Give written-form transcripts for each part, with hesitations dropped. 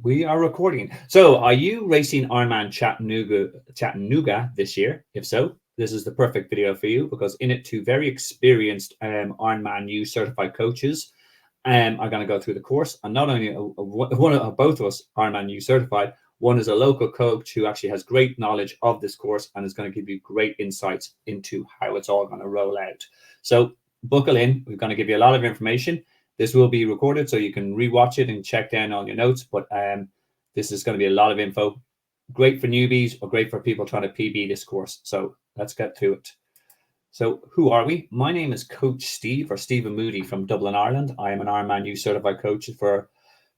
We are recording. So, are you racing Ironman Chattanooga this year? If so, this is the perfect video for you because in it, two very experienced Ironman U certified coaches are going to go through the course. And not only both of us Ironman U certified, one is a local coach who actually has great knowledge of this course and is going to give you great insights into how it's all going to roll out. So, buckle in. We're going to give you a lot of information. This will be recorded so you can rewatch it and check down on your notes. But this is going to be a lot of info. Great for newbies or great for people trying to PB this course. So let's get to it. So who are we? My name is Coach Steve or Stephen Moody from Dublin, Ireland. I am an Ironman U certified coach for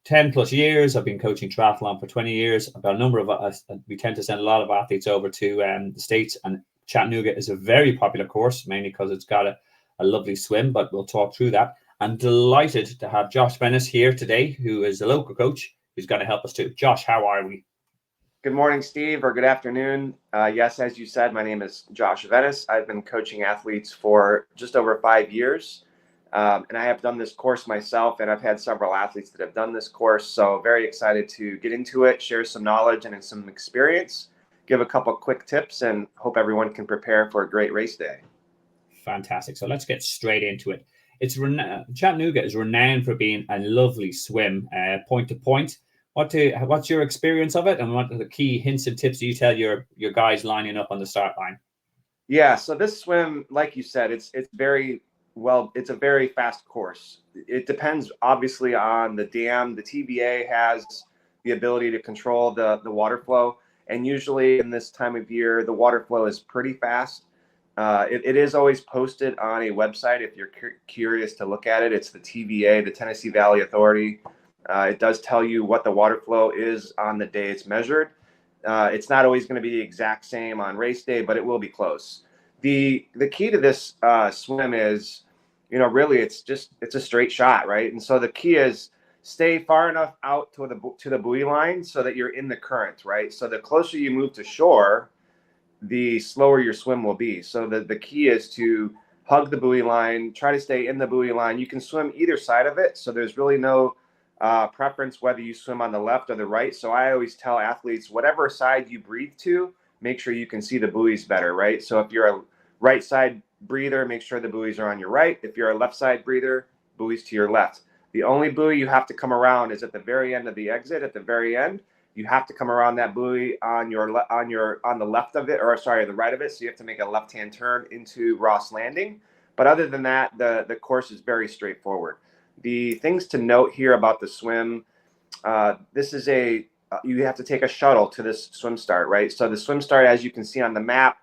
10 plus years. I've been coaching triathlon for 20 years. I've got a number of us. We tend to send a lot of athletes over to the States, and Chattanooga is a very popular course, mainly because it's got a lovely swim, but we'll talk through that. I'm delighted to have Josh Venis here today, who is a local coach who's going to help us too. Josh, how are we? Good morning, Steve, or good afternoon. Yes, as you said, my name is Josh Venis. I've been coaching athletes for just over 5 years, and I have done this course myself, and I've had several athletes that have done this course, so very excited to get into it, share some knowledge and some experience, give a couple quick tips, and hope everyone can prepare for a great race day. Fantastic. So let's get straight into it. Chattanooga is renowned for being a lovely swim, point to point. What's your experience of it, and what are the key hints and tips do you tell your guys lining up on the start line? Yeah, so this swim, like you said, it's a very fast course. It depends obviously on the dam. The TVA has the ability to control the water flow, and usually in this time of year, the water flow is pretty fast. It is always posted on a website if you're curious to look at it. It's the TVA, the Tennessee Valley Authority. It does tell you what the water flow is on the day it's measured. It's not always going to be the exact same on race day, but it will be close. The key to this swim is, really it's a straight shot, right? And so the key is stay far enough out to the buoy line so that you're in the current, right? So the closer you move to shore, the slower your swim will be. So the key is to hug the buoy line, try to stay in the buoy line. You can swim either side of it, so there's really no preference whether you swim on the left or the right. So I always tell athletes, whatever side you breathe to, make sure you can see the buoys better, right? So if you're a right side breather, make sure the buoys are on your right. If you're a left side breather, buoys to your left. The only buoy you have to come around is at the very end of the exit. At the very end, you have to come around that buoy on the left of it, or sorry, the right of it. So you have to make a left-hand turn into Ross Landing. But other than that, the course is very straightforward. The things to note here about the swim, you have to take a shuttle to this swim start, right? So the swim start, as you can see on the map,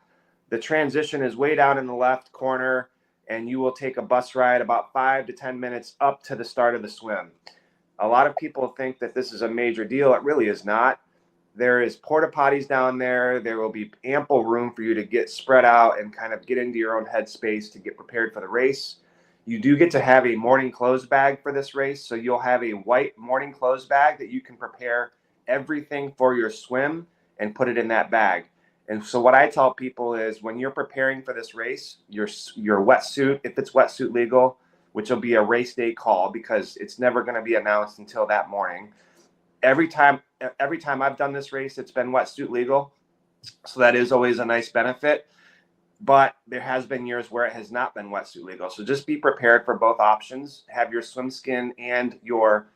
the transition is way down in the left corner, and you will take a bus ride about 5 to 10 minutes up to the start of the swim. A lot of people think that this is a major deal. It really is not. There is porta potties down there. There will be ample room for you to get spread out and kind of get into your own headspace to get prepared for the race. You do get to have a morning clothes bag for this race. So you'll have a white morning clothes bag that you can prepare everything for your swim and put it in that bag. And so what I tell people is when you're preparing for this race, your wetsuit, if it's wetsuit legal, which will be a race day call because it's never going to be announced until that morning. Every time I've done this race, it's been wetsuit legal. So that is always a nice benefit. But there has been years where it has not been wetsuit legal. So just be prepared for both options. Have your swim skin and your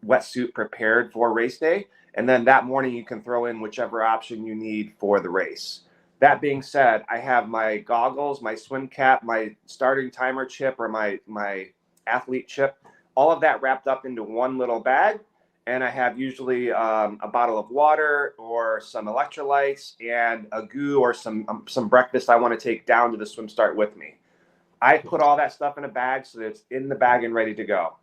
wetsuit prepared for race day. And then that morning you can throw in whichever option you need for the race. That being said, I have my goggles, my swim cap, my starting timer chip, or my athlete chip, all of that wrapped up into one little bag. And I have usually a bottle of water or some electrolytes and a goo or some breakfast I want to take down to the swim start with me. I put all that stuff in a bag so that it's in the bag and ready to go.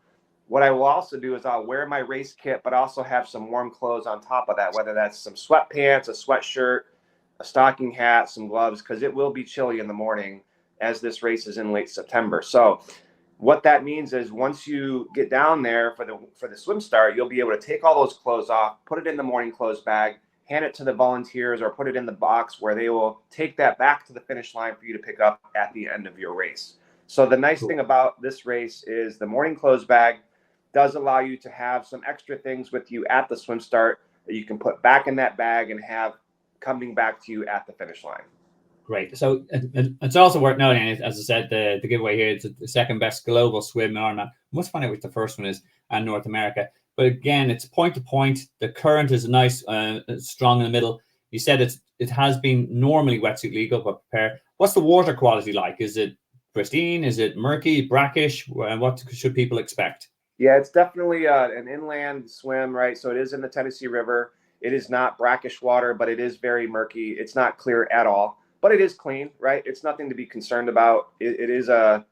What I will also do is I'll wear my race kit, but also have some warm clothes on top of that, whether that's some sweatpants, a sweatshirt, a stocking hat, some gloves, because it will be chilly in the morning as this race is in late September. So what that means is once you get down there for the swim start, you'll be able to take all those clothes off, put it in the morning clothes bag, hand it to the volunteers, or put it in the box where they will take that back to the finish line for you to pick up at the end of your race. So the nice thing about this race is the morning clothes bag does allow you to have some extra things with you at the swim start that you can put back in that bag and have coming back to you at the finish line. Great. So it's also worth noting, as I said, the giveaway here, it's the second best global swim in Ironman. Must find out what the first one is, and North America. But again, it's point to point. The current is nice, strong in the middle. You said it has been normally wetsuit legal, but prepare. What's the water quality like? Is it pristine? Is it murky, brackish? And what should people expect? Yeah, it's definitely an inland swim, right? So it is in the Tennessee River. It is not brackish water, but it is very murky. It's not clear at all, but it is clean, right? It's nothing to be concerned about. It's a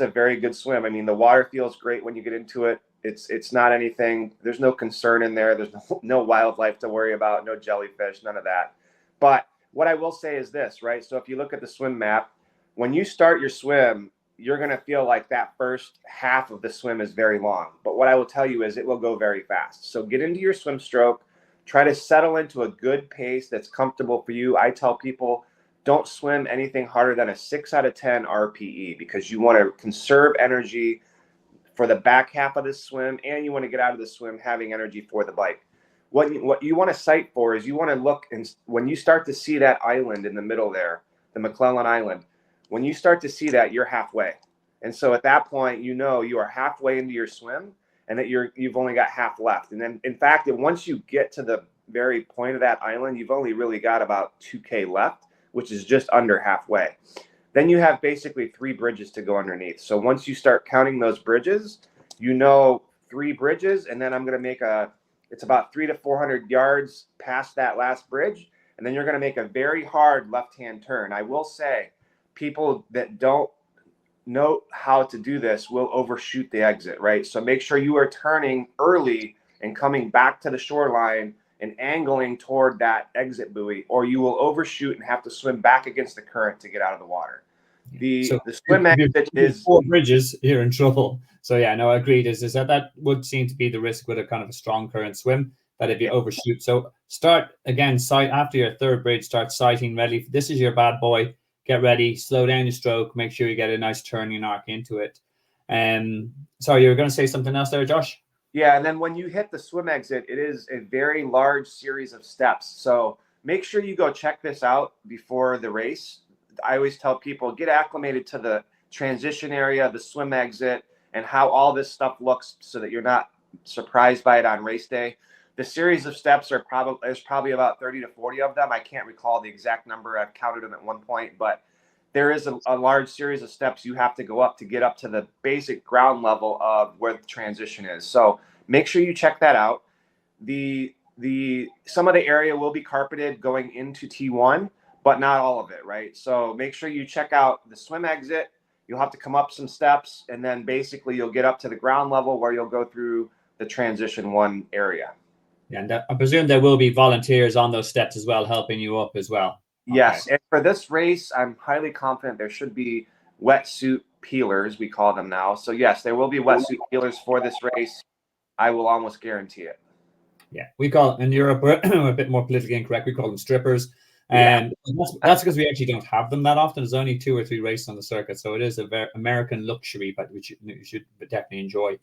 very good swim. I mean, the water feels great when you get into it. It's not anything. There's no concern in there. There's no wildlife to worry about, no jellyfish, none of that. But what I will say is this, right? So if you look at the swim map, when you start your swim, you're going to feel like that first half of the swim is very long. But what I will tell you is it will go very fast. So get into your swim stroke, try to settle into a good pace that's comfortable for you. I tell people, don't swim anything harder than a 6 out of 10 RPE, because you want to conserve energy for the back half of this swim, and you want to get out of the swim having energy for the bike. What you want to sight for is you want to look, and when you start to see that island in the middle there, the McClellan Island, when you start to see that, you're halfway. And so at that point, you know you are halfway into your swim and that you've only got half left. And then, in fact, once you get to the very point of that island, you've only really got about 2K left, which is just under halfway. Then you have basically 3 bridges to go underneath. So once you start counting those bridges, you know 3 bridges, and then I'm going to make it's about 300 to 400 yards past that last bridge, and then you're going to make a very hard left-hand turn. I will say, people that don't know how to do this will overshoot the exit, right? So make sure you are turning early and coming back to the shoreline and angling toward that exit buoy, or you will overshoot and have to swim back against the current to get out of the water. The swim exit is 4 bridges, you're in trouble. So yeah, no, I agreed. Is that would seem to be the risk with a kind of a strong current swim, that if you overshoot. So start again, sight after your 3rd bridge, start sighting ready. This is your bad boy. Get ready, slow down your stroke, make sure you get a nice turning arc into it. Sorry, you were going to say something else there, Josh? Yeah, and then when you hit the swim exit, it is a very large series of steps. So make sure you go check this out before the race. I always tell people, get acclimated to the transition area, the swim exit, and how all this stuff looks so that you're not surprised by it on race day. The series of steps there's probably about 30 to 40 of them. I can't recall the exact number. I've counted them at one point, but there is a large series of steps you have to go up to get up to the basic ground level of where the transition is. So make sure you check that out. Some of the area will be carpeted going into T1, but not all of it, right? So make sure you check out the swim exit. You'll have to come up some steps, and then basically you'll get up to the ground level where you'll go through the transition 1 area. Yeah, and I presume there will be volunteers on those steps as well, helping you up as well. Yes, okay. And for this race, I'm highly confident there should be wetsuit peelers, we call them now. So yes, there will be wetsuit peelers for this race. I will almost guarantee it. Yeah, we call in Europe, we're a bit more politically incorrect. We call them strippers. And that's because we actually don't have them that often. There's only 2 or 3 races on the circuit. So it is a very American luxury, but which you should definitely enjoy.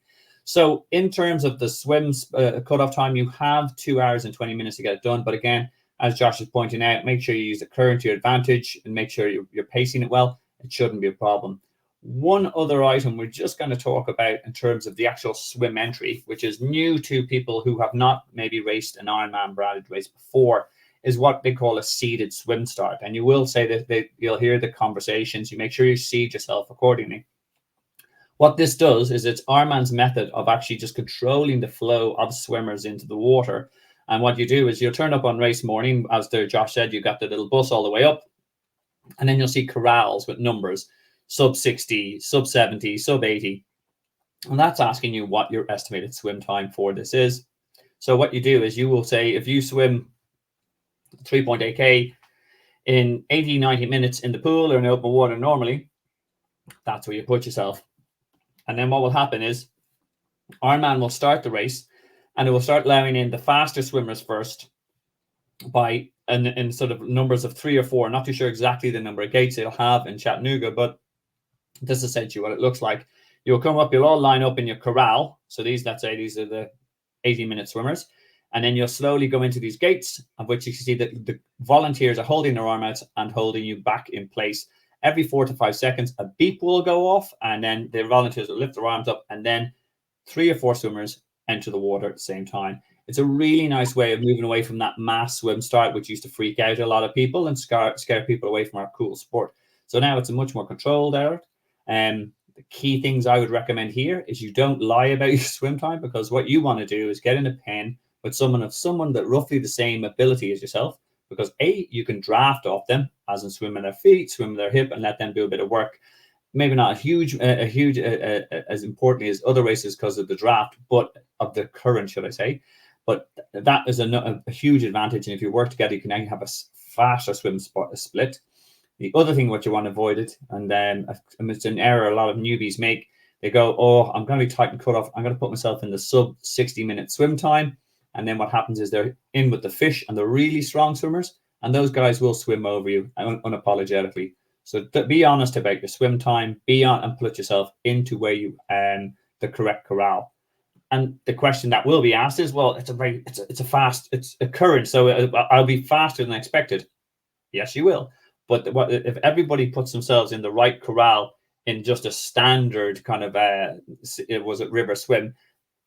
So in terms of the swims cutoff time, you have 2 hours and 20 minutes to get it done. But again, as Josh is pointing out, make sure you use the current to your advantage and make sure you're pacing it well. It shouldn't be a problem. One other item we're just going to talk about in terms of the actual swim entry, which is new to people who have not maybe raced an Ironman branded race before, is what they call a seeded swim start. And you will say that you'll hear the conversations. You make sure you seed yourself accordingly. What this does is it's Ironman's method of actually just controlling the flow of swimmers into the water. And what you do is you'll turn up on race morning, as Josh said, you got the little bus all the way up, and then you'll see corrals with numbers, sub 60, sub 70, sub 80. And that's asking you what your estimated swim time for this is. So what you do is you will say, if you swim 3.8K in 80, 90 minutes in the pool or in open water normally, that's where you put yourself. And then what will happen is Ironman will start the race and it will start allowing in the faster swimmers first by in sort of numbers of 3 or 4. I'm not too sure exactly the number of gates they'll have in Chattanooga, but this is essentially what it looks like. You'll come up, you'll all line up in your corral. So let's say these are the 80-minute swimmers. And then you'll slowly go into these gates, of which you can see that the volunteers are holding their arm out and holding you back in place. Every 4 to 5 seconds, a beep will go off, and then the volunteers will lift their arms up, and then 3 or 4 swimmers enter the water at the same time. It's a really nice way of moving away from that mass swim start, which used to freak out a lot of people and scare people away from our cool sport. So now it's a much more controlled effort. The key things I would recommend here is you don't lie about your swim time, because what you want to do is get in a pen with someone that roughly the same ability as yourself, because you can draft off them, as in swim with their feet, swim with their hip, and let them do a bit of work. Maybe not a huge as importantly as other races because of the draft, but of the current, should I say. But that is a huge advantage. And if you work together, you can now have a faster swim split. The other thing what you want to avoid it, and it's an error a lot of newbies make. They go, oh, I'm going to be tight and cut off. I'm going to put myself in the sub 60-minute swim time. And then what happens is they're in with the fish and the really strong swimmers, and those guys will swim over you unapologetically. So be honest about your swim time, and put yourself into where you the correct corral. And the question that will be asked is, well, it's a current, so I'll be faster than expected. Yes, you will. But if everybody puts themselves in the right corral in just a standard kind of river swim,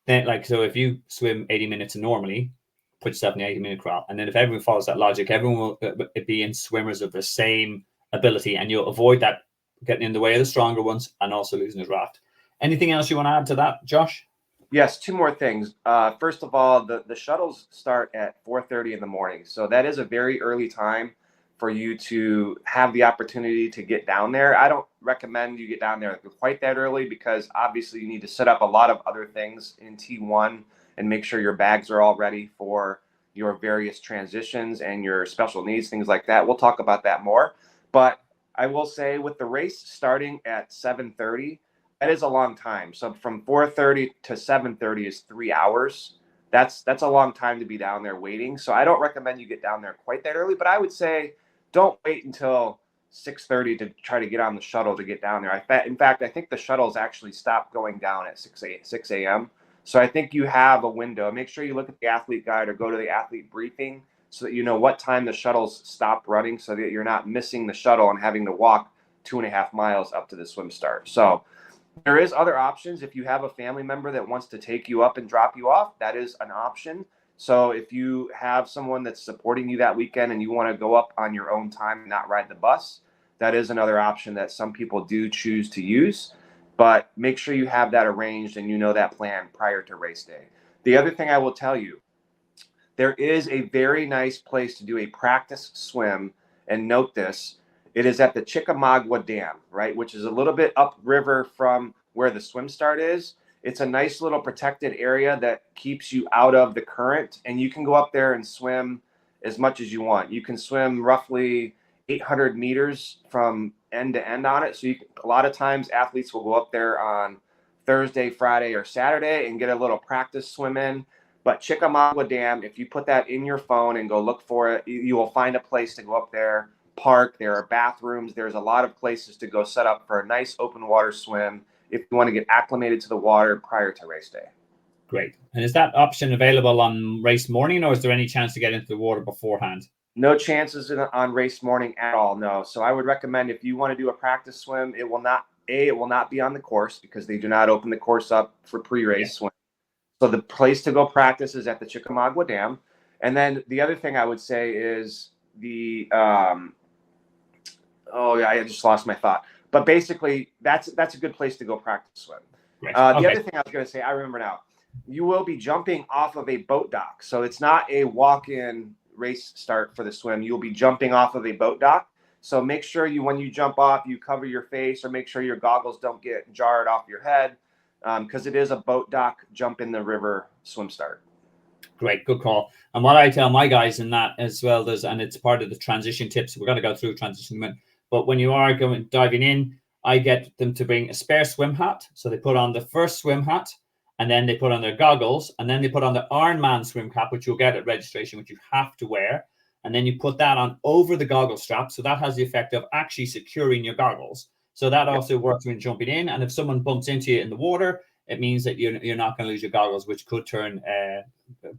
then so if you swim 80 minutes normally, put yourself in the 80-minute corral, and then if everyone follows that logic, everyone will be in swimmers of the same ability, and you'll avoid that getting in the way of the stronger ones and also losing the draft. Anything else you want to add to that, Josh? Yes, 2 more things. First of all, the shuttles start at 4:30 in the morning, so that is a very early time for you to have the opportunity to get down there. I don't recommend you get down there quite that early, because obviously you need to set up a lot of other things in T1 and make sure your bags are all ready for your various transitions and your special needs, things like that. We'll talk about that more. But I will say, with the race starting at 7:30, that is a long time. So from 4:30 to 7:30 is 3 hours. That's a long time to be down there waiting. So I don't recommend you get down there quite that early, but I would say don't wait until 6:30 to try to get on the shuttle to get down there. In fact, I think the shuttles actually stop going down at 6 a.m. So I think you have a window. Make sure you look at the athlete guide or go to the athlete briefing so that you know what time the shuttles stop running, so that you're not missing the shuttle and having to walk 2.5 miles up to the swim start. So there is other options. If you have a family member that wants to take you up and drop you off, that is an option. So if you have someone that's supporting you that weekend and you want to go up on your own time and not ride the bus, that is another option that some people do choose to use. But make sure you have that arranged and you know that plan prior to race day. The other thing I will tell you, there is a very nice place to do a practice swim, and note this, it is at the Chickamauga Dam, right, which is a little bit upriver from where the swim start is. It's a nice little protected area that keeps you out of the current, and you can go up there and swim as much as you want. You can swim roughly 800 meters from end to end on it. So a lot of times athletes will go up there on Thursday, Friday, or Saturday and get a little practice swim in. But Chickamauga Dam, if you put that in your phone and go look for it, you will find a place to go up there, park. There are bathrooms. There's a lot of places to go set up for a nice open water swim if you want to get acclimated to the water prior to race day. Great. And is that option available on race morning, or is there any chance to get into the water beforehand? No chances on race morning at all, no. So I would recommend, if you want to do a practice swim, it will not be on the course, because they do not open the course up for pre-race swim. So the place to go practice is at the Chickamauga Dam. And then the other thing I would say is I just lost my thought. But basically, that's a good place to go practice swim. Right. The other thing I was going to say, I remember now, you will be jumping off of a boat dock. So it's not a walk-in race start for the swim. You'll be jumping off of a boat dock. So make sure when you jump off, you cover your face, or make sure your goggles don't get jarred off your head, because it is a boat dock jump in the river swim start. Great, good call. And what I tell my guys in that as well is, and it's part of the transition tips, we're going to go through transition, but when you are diving in, I get them to bring a spare swim hat. So they put on the first swim hat, and then they put on their goggles, and then they put on the IRONMAN swim cap, which you'll get at registration, which you have to wear. And then you put that on over the goggle strap. So that has the effect of actually securing your goggles. So that also works when jumping in. And if someone bumps into you in the water, it means that you're not going to lose your goggles, which could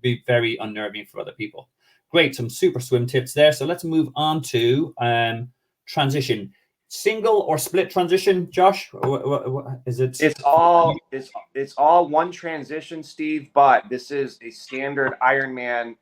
be very unnerving for other people. Great, some super swim tips there. So let's move on to transition. Single or split transition, Josh? What is it? It's all one transition, Steve, but this is a standard Ironman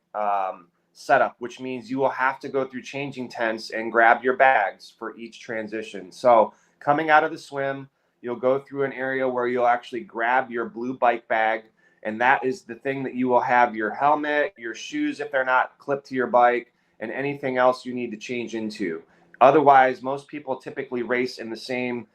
setup, which means you will have to go through changing tents and grab your bags for each transition. So coming out of the swim, you'll go through an area where you'll actually grab your blue bike bag, and that is the thing that you will have your helmet, your shoes if they're not clipped to your bike, and anything else you need to change into. Otherwise, most people typically race in the same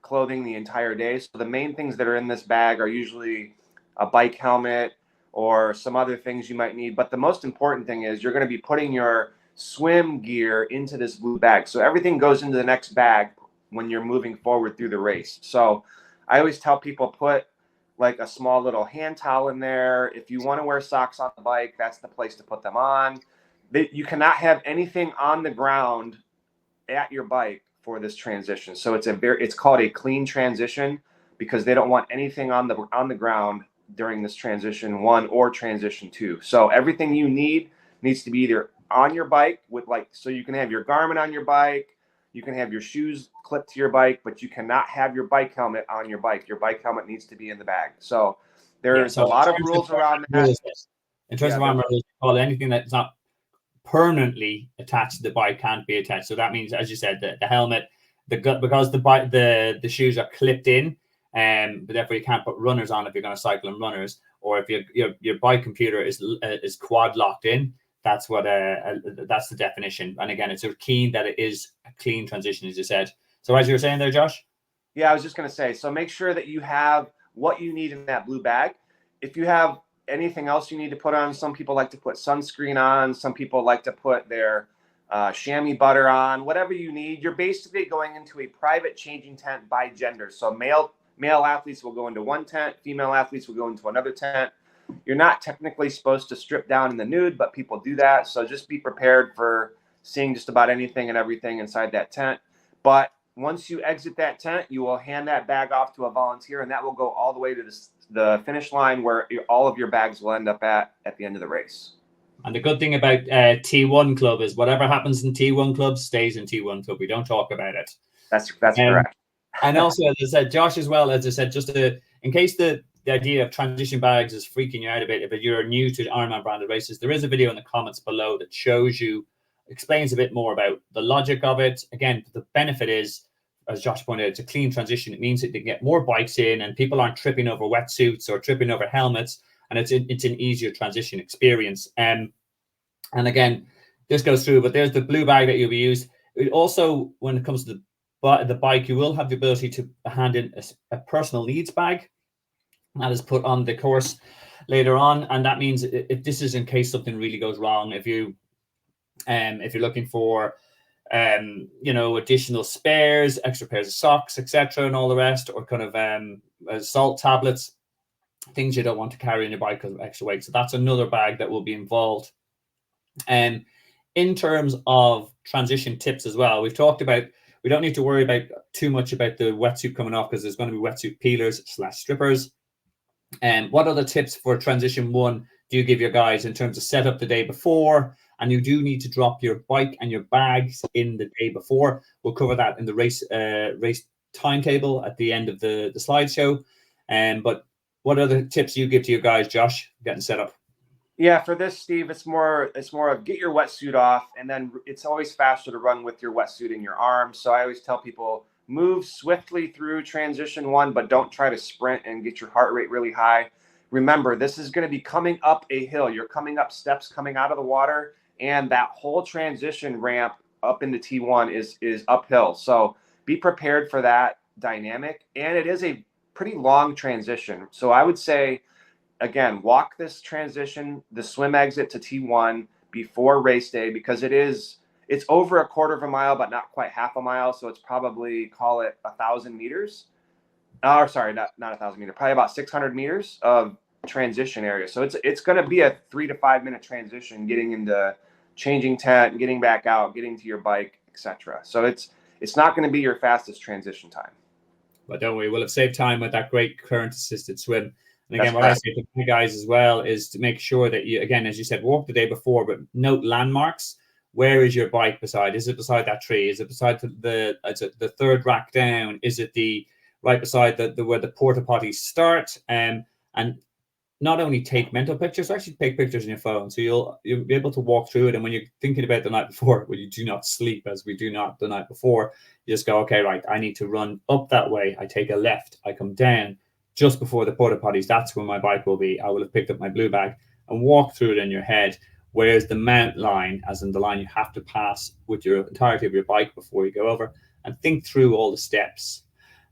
clothing the entire day. So the main things that are in this bag are usually a bike helmet or some other things you might need. But the most important thing is you're going to be putting your swim gear into this blue bag. So everything goes into the next bag when you're moving forward through the race. So I always tell people, put like a small little hand towel in there. If you want to wear socks on the bike, that's the place to put them on. You cannot have anything on the ground at your bike for this transition. So it's called a clean transition because they don't want anything on the ground during this transition 1 or transition 2. So everything you need needs to be either on your bike so you can have your Garmin on your bike, you can have your shoes clipped to your bike, but you cannot have your bike helmet on your bike. Your bike helmet needs to be in the bag. So there's a lot of rules around that. In terms of armor rules, anything that's not permanently attached to the bike can't be attached. So that means, as you said, the helmet, because the shoes are clipped in, but therefore you can't put runners on if you're going to cycle in runners, or if your bike computer is quad locked in. That's that's the definition. And again, it's a key that it is a clean transition, as you said. So as you were saying there, Josh? Yeah, I was just going to say, so make sure that you have what you need in that blue bag. If you have anything else you need to put on, some people like to put sunscreen on. Some people like to put their chamois butter on. Whatever you need, you're basically going into a private changing tent by gender. So male athletes will go into one tent. Female athletes will go into another tent. You're not technically supposed to strip down in the nude, but people do that. So just be prepared for seeing just about anything and everything inside that tent. But once you exit that tent, you will hand that bag off to a volunteer, and that will go all the way to the finish line where all of your bags will end up at the end of the race. And the good thing about T1 Club is whatever happens in T1 Club stays in T1 Club. We don't talk about it. That's correct. And also, as I said, Josh, as well, as I said, just in case the idea of transition bags is freaking you out a bit, if you're new to Ironman branded races, there is a video in the comments below that explains a bit more about the logic of it. Again, the benefit is, as Josh pointed out, it's a clean transition. It means that they get more bikes in and people aren't tripping over wetsuits or tripping over helmets, and it's an easier transition experience. And again, this goes through, but there's the blue bag that you'll be used. It also, when it comes to the bike, you will have the ability to hand in a personal needs bag that is put on the course later on, and that means if this is in case something really goes wrong, if you're looking for additional spares, extra pairs of socks, etc., and all the rest, or kind of salt tablets, things you don't want to carry on your bike because of extra weight. So that's another bag that will be involved. And in terms of transition tips as well, we've talked about, we don't need to worry about too much about the wetsuit coming off because there's going to be wetsuit peelers / strippers. And what other tips for transition 1 do you give your guys in terms of setup the day before? And you do need to drop your bike and your bags in the day before. We'll cover that in the race timetable at the end of the slideshow. But what other tips you give to your guys, Josh, getting set up? Yeah, for this, Steve, it's more of get your wetsuit off, and then it's always faster to run with your wetsuit in your arms. So I always tell people, move swiftly through transition 1, but don't try to sprint and get your heart rate really high. Remember, this is going to be coming up a hill. You're coming up steps coming out of the water, and that whole transition ramp up into T1 is uphill. So be prepared for that dynamic, and it is a pretty long transition. So I would say, again, walk this transition, the swim exit to T1 before race day, because it's over a quarter of a mile, but not quite half a mile. So it's probably, call it 1,000 meters. Or sorry, not 1,000 meters, probably about 600 meters of transition area. So it's going to be a 3 to 5 minute transition, getting into changing tent, getting back out, getting to your bike, etc. So it's not going to be your fastest transition time. But don't worry, we'll have saved time with that great current assisted swim. And again, That's what I correct. say to you guys as well is to make sure that you, again, as you said, walk the day before, but note landmarks. Where is your bike beside? Is it beside that tree? Is it beside the third rack down? Is it the right beside the where the porta potties start? And not only take mental pictures, actually take pictures on your phone. So you'll be able to walk through it. And when you're thinking about the night before, when you do not sleep, as we do not the night before, you just go, okay, right, I need to run up that way. I take a left, I come down just before the porta potties. That's where my bike will be. I will have picked up my blue bag and walk through it in your head. Whereas the mount line, as in the line you have to pass with your entirety of your bike before you go over, and think through all the steps.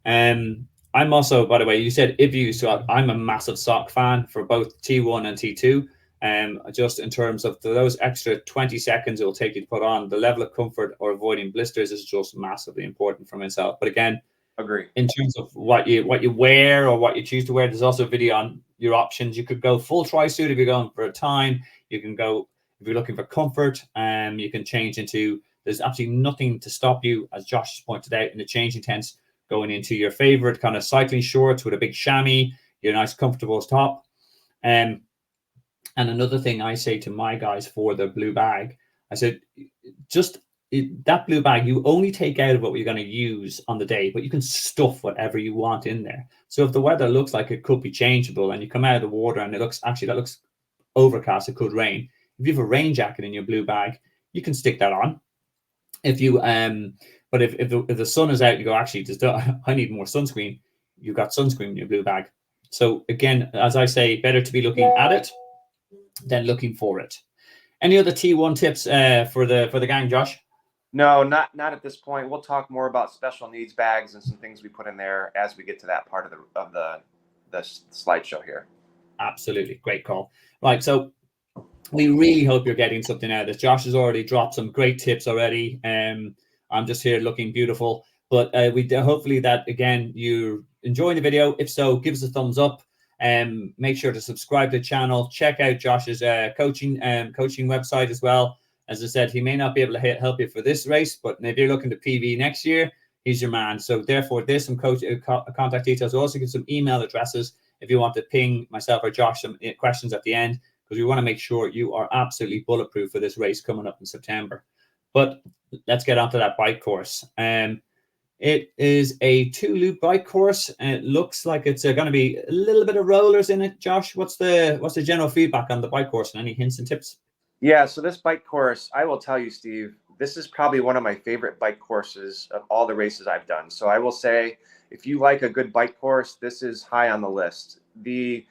I'm also, by the way, you said IBU, so I'm a massive sock fan for both T1 and T2. Just in terms of those extra 20 seconds it will take you to put on, the level of comfort or avoiding blisters is just massively important for myself. But again, agree. In terms of what you wear or what you choose to wear, there's also a video on your options. You could go full tri-suit if you're going for a time. You can go if you're looking for comfort. You can change into. There's absolutely nothing to stop you, as Josh pointed out, in the changing tents, going into your favorite kind of cycling shorts with a big chamois, your nice comfortable top. And another thing I say to my guys for the blue bag, I said, just that blue bag, you only take out of what you're going to use on the day, but you can stuff whatever you want in there. So if the weather looks like it could be changeable and you come out of the water and it looks, actually that looks overcast, it could rain. If you have a rain jacket in your blue bag, you can stick that on. If you but if the sun is out, you go, actually, I need more sunscreen. You've got sunscreen in your blue bag. So again, as I say, better to be looking at it than looking for it. Any other T1 tips for the gang, Josh? No, not at this point. We'll talk more about special needs bags and some things we put in there as we get to that part of the slideshow here. Absolutely, great call. Right, so we really hope you're getting something out of this. Josh has already dropped some great tips already. I'm just here looking beautiful, but we hopefully that again you're enjoying the video. If so, give us a thumbs up. Make sure to subscribe to the channel. Check out Josh's coaching website as well. As I said, he may not be able to help you for this race, but if you're looking to PV next year, he's your man. So therefore, there's some contact details. We'll also give some email addresses if you want to ping myself or Josh some questions at the end, because we want to make sure you are absolutely bulletproof for this race coming up in September. But let's get onto that bike course. It is a 2-loop bike course, and it looks like it's going to be a little bit of rollers in it. Josh, what's the general feedback on the bike course, and any hints and tips? Yeah, so this bike course, I will tell you, Steve, this is probably one of my favorite bike courses of all the races I've done. So I will say, if you like a good bike course, this is high on the list. The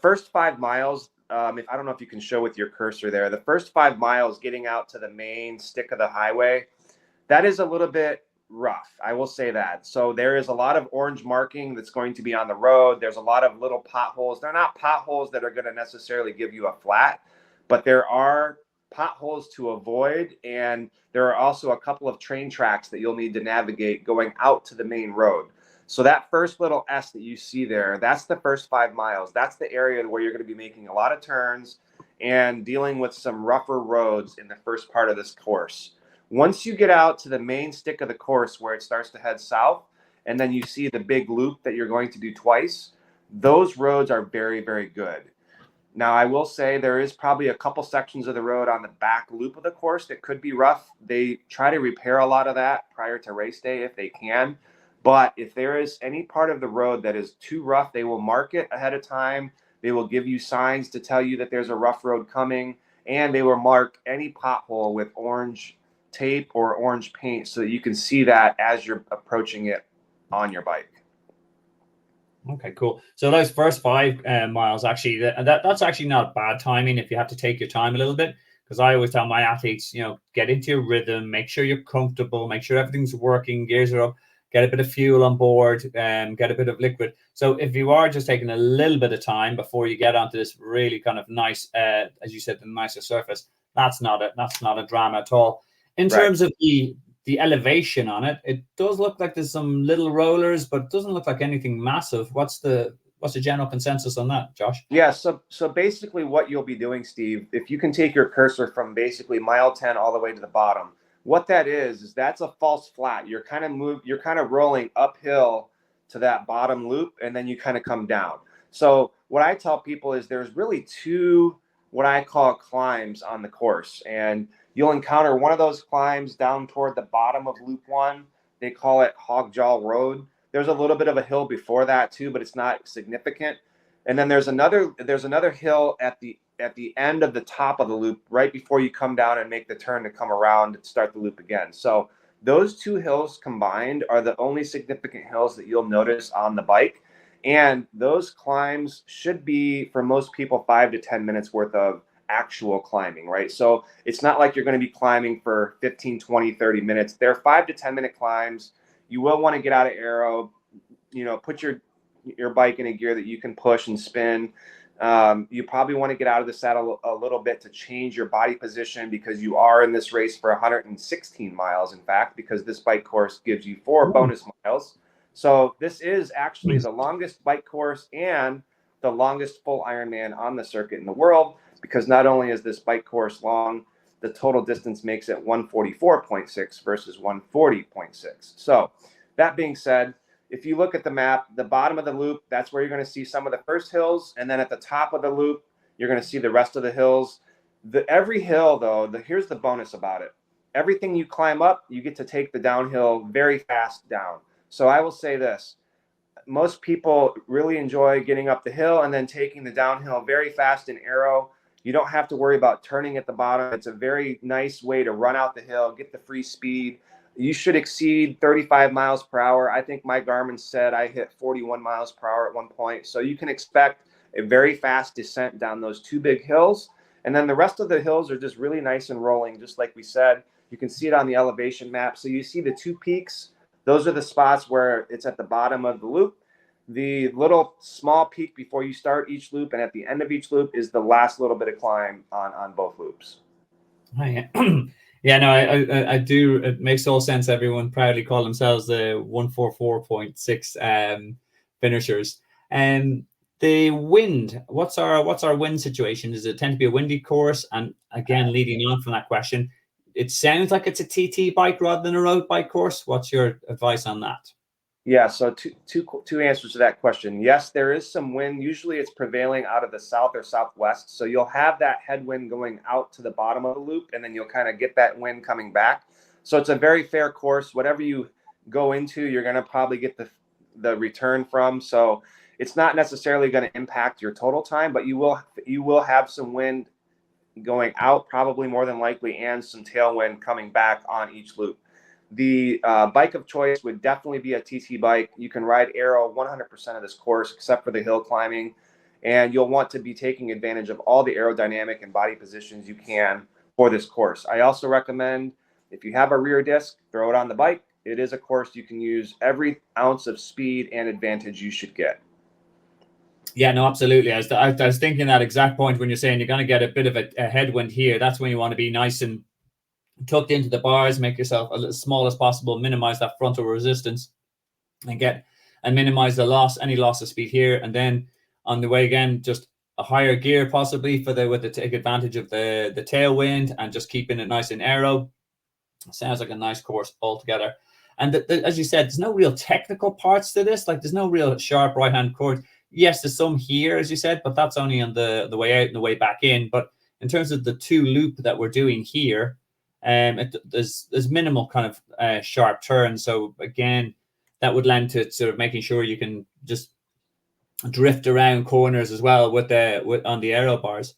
first 5 miles, I don't know if you can show with your cursor there, the first 5 miles getting out to the main stick of the highway, that is a little bit rough. I will say that. So there is a lot of orange marking that's going to be on the road. There's a lot of little potholes. They're not potholes that are going to necessarily give you a flat, but there are potholes to avoid. And there are also a couple of train tracks that you'll need to navigate going out to the main road. So that first little S that you see there, that's the first 5 miles. That's the area where you're going to be making a lot of turns and dealing with some rougher roads in the first part of this course. Once you get out to the main stick of the course where it starts to head south, and then you see the big loop that you're going to do twice, those roads are very, very good. Now, I will say there is probably a couple sections of the road on the back loop of the course that could be rough. They try to repair a lot of that prior to race day if they can. But if there is any part of the road that is too rough, they will mark it ahead of time. They will give you signs to tell you that there's a rough road coming, and they will mark any pothole with orange tape or orange paint so that you can see that as you're approaching it on your bike. Okay, cool. So those first 5 miles, actually, that's actually not bad timing if you have to take your time a little bit, because I always tell my athletes, get into your rhythm, make sure you're comfortable, make sure everything's working, gears are up, get a bit of fuel on board, get a bit of liquid. So if you are just taking a little bit of time before you get onto this really kind of nice, as you said, the nicer surface, that's not a drama at all. In terms of the elevation on it, it does look like there's some little rollers, but it doesn't look like anything massive. What's the general consensus on that, Josh? Yeah, so basically what you'll be doing, Steve, if you can take your cursor from basically mile 10 all the way to the bottom, what that is that's a false flat. You're kind of rolling uphill to that bottom loop, and then you kind of come down. So what I tell people is there's really two what I call climbs on the course, and you'll encounter one of those climbs down toward the bottom of loop 1. They call it Hogjaw Road. There's a little bit of a hill before that too, but it's not significant. And then there's another hill at the end of the top of the loop, right before you come down and make the turn to come around and start the loop again. So those two hills combined are the only significant hills that you'll notice on the bike. And those climbs should be, for most people, 5 to 10 minutes worth of actual climbing, right? So it's not like you're going to be climbing for 15, 20, 30 minutes. They're 5 to 10 minute climbs. You will want to get out of aero, put your bike in a gear that you can push and spin. You probably want to get out of the saddle a little bit to change your body position, because you are in this race for 116 miles, in fact, because this bike course gives you 4 bonus miles. So this is actually the longest bike course and the longest full Ironman on the circuit in the world, because not only is this bike course long, the total distance makes it 144.6 versus 140.6. So that being said, if you look at the map, the bottom of the loop, that's where you're going to see some of the first hills. And then at the top of the loop, you're going to see the rest of the hills. Every hill, though, here's the bonus about it. Everything you climb up, you get to take the downhill very fast down. So I will say this. Most people really enjoy getting up the hill and then taking the downhill very fast in aero. You don't have to worry about turning at the bottom. It's a very nice way to run out the hill, get the free speed. You should exceed 35 miles per hour. I think my Garmin said I hit 41 miles per hour at one point. So you can expect a very fast descent down those 2 big hills. And then the rest of the hills are just really nice and rolling, just like we said. You can see it on the elevation map. So you see the 2 peaks. Those are the spots where it's at the bottom of the loop. The little small peak before you start each loop and at the end of each loop is the last little bit of climb on both loops. Yeah, no, I do. It makes all sense. Everyone proudly call themselves the 144.6 finishers. And the wind, what's our wind situation? Does it tend to be a windy course? And again, leading on from that question, it sounds like it's a TT bike rather than a road bike course. What's your advice on that? Yeah, so two answers to that question. Yes, there is some wind. Usually it's prevailing out of the south or southwest. So you'll have that headwind going out to the bottom of the loop, and then you'll kind of get that wind coming back. So it's a very fair course. Whatever you go into, you're going to probably get the return from. So it's not necessarily going to impact your total time, but you will have some wind going out, probably more than likely, and some tailwind coming back on each loop. The bike of choice would definitely be a TT bike. You can ride aero 100% of this course, except for the hill climbing. And you'll want to be taking advantage of all the aerodynamic and body positions you can for this course. I also recommend, if you have a rear disc, throw it on the bike. It is a course you can use every ounce of speed and advantage you should get. Yeah, no, absolutely. I was thinking that exact point when you're saying you're going to get a bit of a headwind here. That's when you want to be nice and tucked into the bars, make yourself as small as possible, minimize that frontal resistance, and minimize any loss of speed here. And then on the way again, just a higher gear possibly to take advantage of the tailwind and just keeping it nice and aero. Sounds like a nice course altogether. And as you said, there's no real technical parts to this. Like there's no real sharp right-hand chord. Yes, there's some here, as you said, but that's only on the way out and the way back in. But in terms of the 2 loop that we're doing here, there's minimal kind of sharp turns. So again, that would lend to sort of making sure you can just drift around corners as well on the aero bars.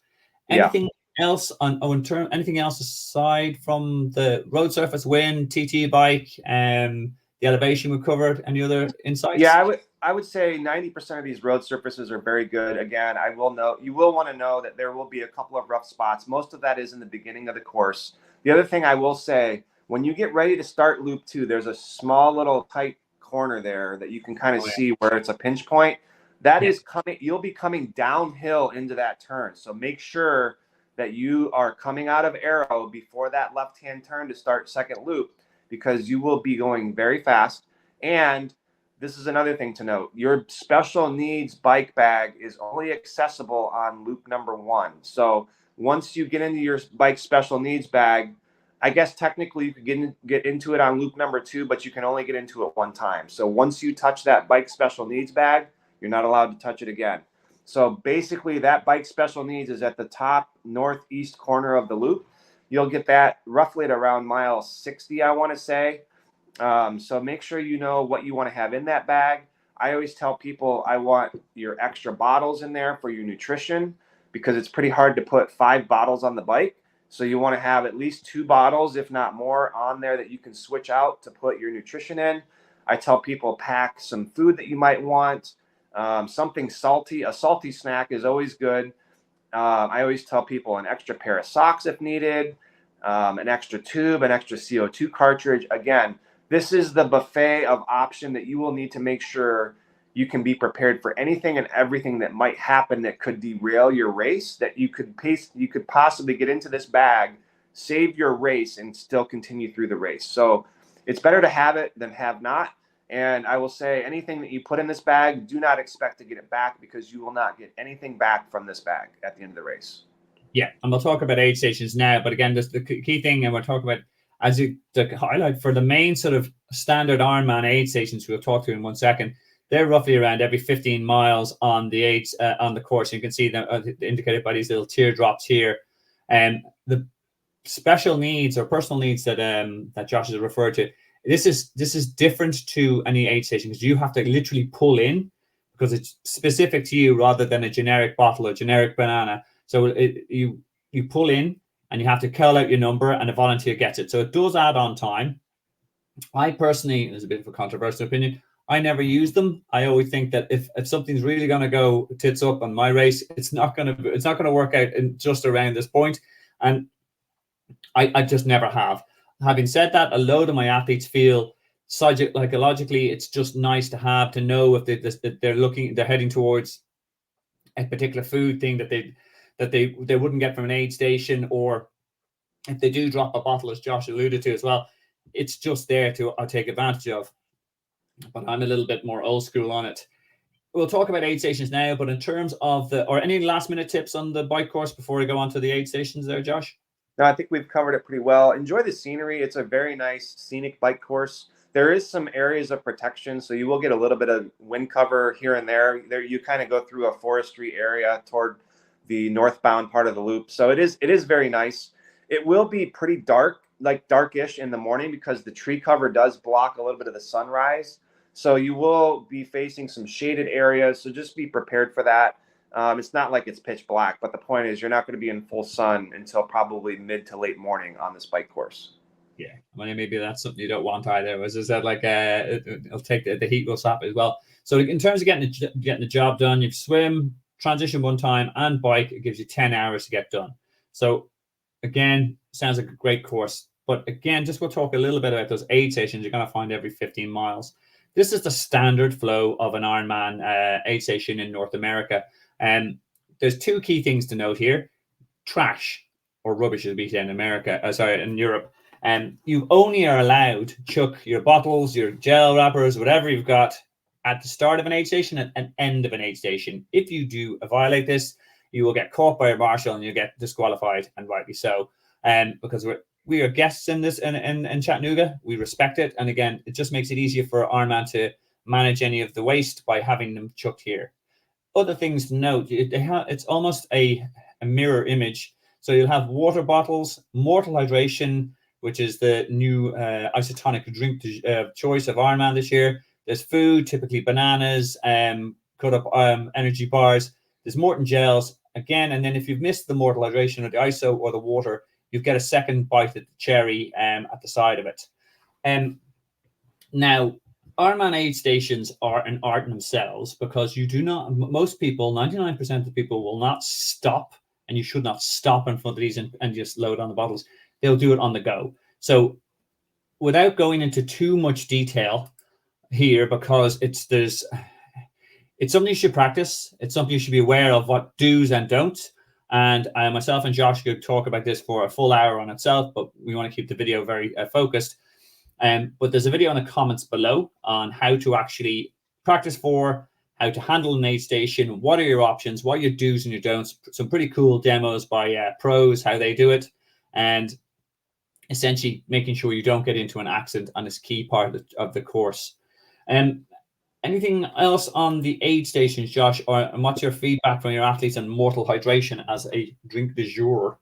Anything else anything else aside from the road surface, wind, TT bike, the elevation we covered? Any other insights? Yeah, I would say 90% of these road surfaces are very good. Again, you will want to know that there will be a couple of rough spots. Most of that is in the beginning of the course. The other thing I will say, when you get ready to start loop 2, there's a small little tight corner there that you can kind of see where it's a pinch point. That is coming. You'll be coming downhill into that turn. So make sure that you are coming out of aero before that left-hand turn to start second loop, because you will be going very fast. And this is another thing to note. Your special needs bike bag is only accessible on loop number 1. So once you get into your bike special needs bag, I guess technically you could get into it on loop number 2, but you can only get into it one time. So once you touch that bike special needs bag, you're not allowed to touch it again. So basically that bike special needs is at the top northeast corner of the loop. You'll get that roughly at around mile 60, I want to say. So make sure you know what you want to have in that bag. I always tell people I want your extra bottles in there for your nutrition, because it's pretty hard to put 5 bottles on the bike. So you want to have at least 2 bottles, if not more, on there that you can switch out to put your nutrition in. I tell people pack some food that you might want, something salty. A salty snack is always good. I always tell people an extra pair of socks if needed, an extra tube, an extra CO2 cartridge. Again, this is the buffet of option that you will need to make sure you can be prepared for anything and everything that might happen that could derail your race, that you could possibly get into this bag, save your race, and still continue through the race. So it's better to have it than have not. And I will say, anything that you put in this bag, do not expect to get it back, because you will not get anything back from this bag at the end of the race. Yeah, and we'll talk about aid stations now. But again, the key thing, and we'll talk about, as you to highlight for the main sort of standard Ironman aid stations we'll talk to in 1 second, they're roughly around every 15 miles on the aids on the course. You can see them indicated by these little teardrops here. And the special needs or personal needs that that Josh has referred to, this is different to any aid station, because you have to literally pull in, because it's specific to you rather than a generic bottle or generic banana. So you pull in and you have to call out your number, and a volunteer gets it. So it does add on time. I personally, there's a bit of a controversial opinion, I never use them. I always think that if something's really going to go tits up on my race, it's not going to work out in just around this point, and I just never have. Having said that, a load of my athletes feel psychologically it's just nice to have, to know if they're heading towards a particular food thing that they wouldn't get from an aid station, or if they do drop a bottle, as Josh alluded to as well, it's just there to take advantage of. But I'm a little bit more old school on it. We'll talk about aid stations now, but in terms of any last minute tips on the bike course before we go on to the aid stations there, Josh? No, I think we've covered it pretty well. Enjoy the scenery. It's a very nice scenic bike course. There is some areas of protection, so you will get a little bit of wind cover here and there. There you kind of go through a forestry area toward the northbound part of the loop. So it is very nice. It will be pretty dark, like darkish in the morning, because the tree cover does block a little bit of the sunrise. So you will be facing some shaded areas. So just be prepared for that. It's not like it's pitch black, but the point is you're not going to be in full sun until probably mid to late morning on this bike course. Yeah, I mean, maybe that's something you don't want either. Is that like it'll take the heat will stop as well. So in terms of getting the job done, you swim, transition one time, and bike. It gives you 10 hours to get done. So again, sounds like a great course. But again, just we'll talk a little bit about those aid stations you're going to find every 15 miles. This is the standard flow of an Ironman aid station in North America. And there's 2 key things to note here. Trash, or rubbish as we say in America, in Europe. And you only are allowed to chuck your bottles, your gel wrappers, whatever you've got at the start of an aid station and an end of an aid station. If you do violate this, you will get caught by a marshal and you get disqualified, and rightly so. Because we are guests in this in Chattanooga. We respect it. And again, it just makes it easier for Ironman to manage any of the waste by having them chucked here. Other things to note, it's almost a mirror image. So you'll have water bottles, Mortal Hydration, which is the new isotonic drink choice of Ironman this year. There's food, typically bananas, cut up energy bars. There's Morton gels, again, and then if you've missed the Mortal Hydration or the ISO or the water, you get a second bite of the cherry at the side of it. Now, Ironman aid stations are an art in themselves, because you do not, most people, 99% of people will not stop, and you should not stop in front of these and just load on the bottles. They'll do it on the go. So without going into too much detail here, because it's something you should practice. It's something you should be aware of, what do's and don'ts. And myself and Josh could talk about this for a full hour on itself, but we want to keep the video very focused. But there's a video in the comments below on how to actually practice for, how to handle an aid station, what are your options, what are your do's and your don'ts. Some pretty cool demos by pros, how they do it. And essentially making sure you don't get into an accident on this key part of the course. Anything else on the aid stations, Josh, or what's your feedback from your athletes on mortal hydration as a drink du jour?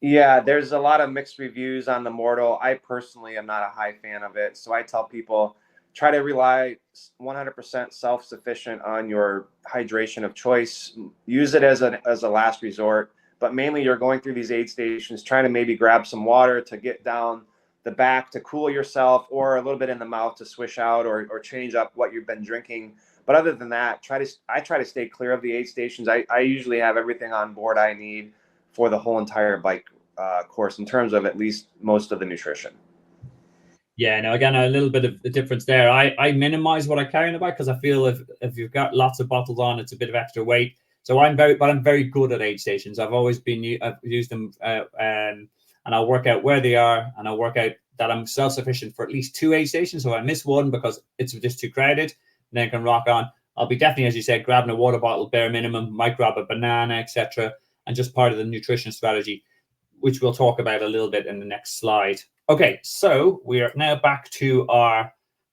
Yeah, there's a lot of mixed reviews on the Mortal. I personally am not a high fan of it. So I tell people, try to rely 100% self-sufficient on your hydration of choice. Use it as a last resort. But mainly you're going through these aid stations, trying to maybe grab some water to get down the back to cool yourself, or a little bit in the mouth to swish out, or change up what you've been drinking. But other than that, I try to stay clear of the aid stations. I usually have everything on board I need for the whole entire bike course in terms of at least most of the nutrition. Yeah, no, again, a little bit of the difference there. I minimize what I carry in the bike because I feel if you've got lots of bottles on, it's a bit of extra weight. So I'm very good at aid stations. I've used them, and I'll work out where they are, and I'll work out that I'm self-sufficient for at least 2 aid stations. So I miss one because it's just too crowded, and then I can rock on. I'll be definitely, as you said, grabbing a water bottle, bare minimum, might grab a banana, etc., and just part of the nutrition strategy, which we'll talk about a little bit in the next slide. Okay, so we are now back to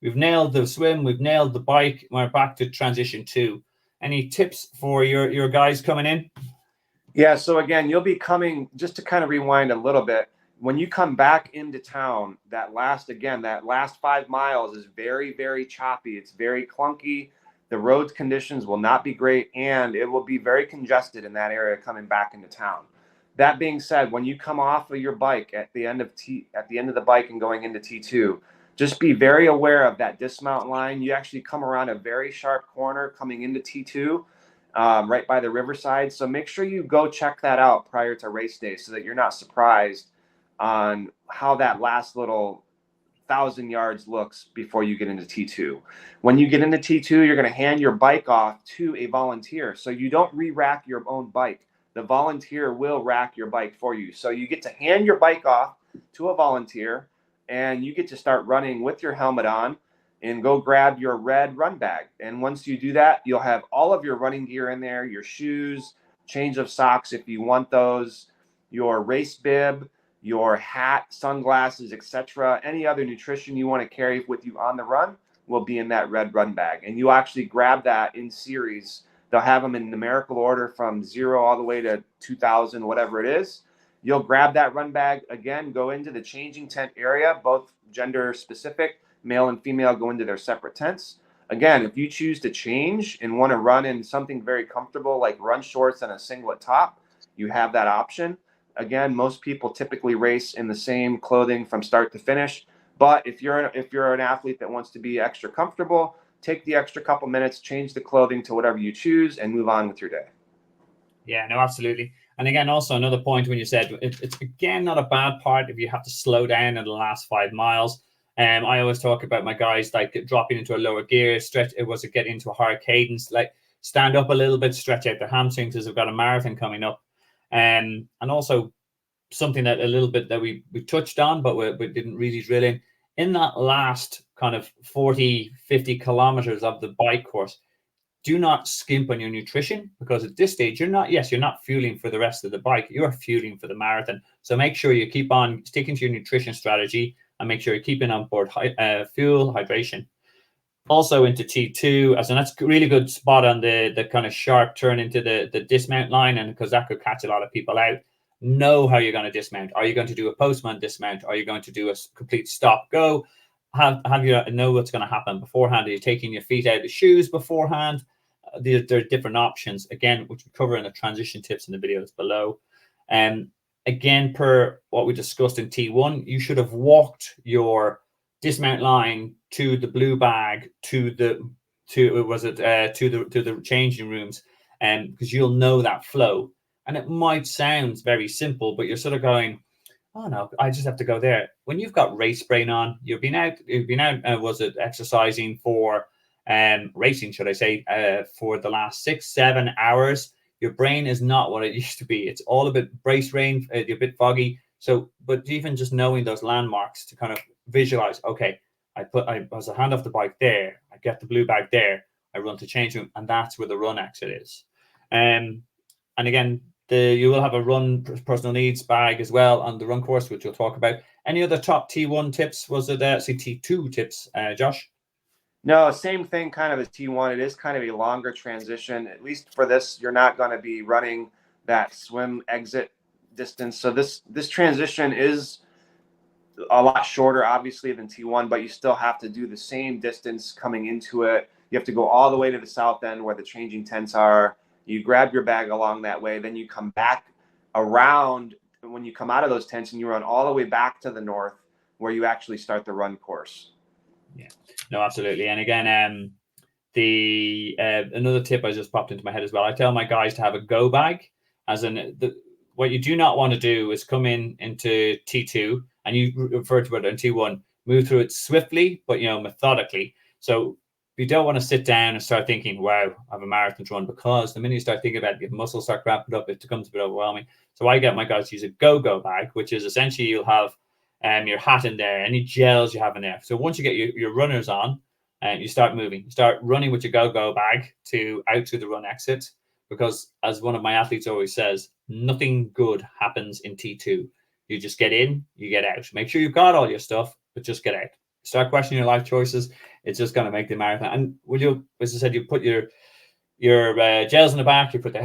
we've nailed the swim, we've nailed the bike, we're back to transition 2. Any tips for your guys coming in? Yeah, so again, you'll be coming, just to kind of rewind a little bit, when you come back into town, that last 5 miles is very, very choppy. It's very clunky. The road conditions will not be great, and it will be very congested in that area coming back into town. That being said, when you come off of your bike at the end of the bike and going into T2, just be very aware of that dismount line. You actually come around a very sharp corner coming into T2, right by the riverside. So make sure you go check that out prior to race day so that you're not surprised on how that last little 1,000 yards looks before you get into T2. When you get into T2, you're going to hand your bike off to a volunteer. So you don't re-rack your own bike. The volunteer will rack your bike for you. So you get to hand your bike off to a volunteer, and you get to start running with your helmet on and go grab your red run bag. And once you do that, you'll have all of your running gear in there, your shoes, change of socks if you want those, your race bib, your hat, sunglasses, etc. Any other nutrition you want to carry with you on the run will be in that red run bag. And you actually grab that in series. They'll have them in numerical order from 0 all the way to 2,000, whatever it is. You'll grab that run bag, again, go into the changing tent area, both gender specific, male and female go into their separate tents. Again, if you choose to change and want to run in something very comfortable like run shorts and a singlet top, you have that option. Again, most people typically race in the same clothing from start to finish. But if you're an athlete that wants to be extra comfortable, take the extra couple minutes, change the clothing to whatever you choose, and move on with your day. Yeah, no, absolutely. And again, also another point when you said it's again not a bad part if you have to slow down in the last 5 miles. I always talk about my guys like dropping into a lower gear, get into a higher cadence, like stand up a little bit, stretch out their hamstrings as they've got a marathon coming up. And also something that a little bit that we touched on, but we didn't really drill in that last kind of 40, 50 kilometers of the bike course. Do not skimp on your nutrition, because at this stage, you're not fueling for the rest of the bike. You're fueling for the marathon. So make sure you keep on sticking to your nutrition strategy and make sure you're keeping on board fuel, hydration. Also into T2, and that's a really good spot on the kind of sharp turn into the dismount line, and because that could catch a lot of people out. Know how you're going to dismount. Are you going to do a postman dismount? Are you going to do a complete stop go? Have you know what's going to happen beforehand? Are you taking your feet out of the shoes beforehand? There are different options, again, which we cover in the transition tips in the videos below. Again, per what we discussed in T1, you should have walked your dismount line to the blue bag to the changing rooms, because you'll know that flow. And it might sound very simple, but you're sort of going, oh no, I just have to go there. When you've got race brain on, you've been out exercising for racing, should I say, for the last 6-7 hours. Your brain is not what it used to be. It's all a bit brace brain, you're a bit foggy. So, but even just knowing those landmarks to kind of visualize, okay, I was a hand off the bike there, I get the blue bag there, I run to change room, and that's where the run exit is. And again, You will have a run personal needs bag as well on the run course, which we'll talk about. Any other top T1 tips? Was it T2 tips, Josh? No, same thing kind of as T1. It is kind of a longer transition. At least for this, you're not going to be running that swim exit distance. So this transition is a lot shorter, obviously, than T1, but you still have to do the same distance coming into it. You have to go all the way to the south end where the changing tents are. You grab your bag along that way. Then you come back around when you come out of those tents, and you run all the way back to the north where you actually start the run course. Yeah, no, absolutely. And again, another tip I just popped into my head as well. I tell my guys to have a go bag, as in what you do not want to do is come into T2, and you refer to it in T1, move through it swiftly, but methodically. So you don't want to sit down and start thinking, wow, I have a marathon to run, because the minute you start thinking about it, your muscles start cramping up, it becomes a bit overwhelming. So I get my guys to use a go bag, which is essentially you'll have your hat in there, any gels you have in there. So once you get your runners on, and you start moving, you start running with your go bag out to the run exit, because as one of my athletes always says, nothing good happens in T2. You just get in, you get out. Make sure you've got all your stuff, but just get out. Start questioning your life choices. It's just going to make the marathon. And as I said, you put your gels in the back, you put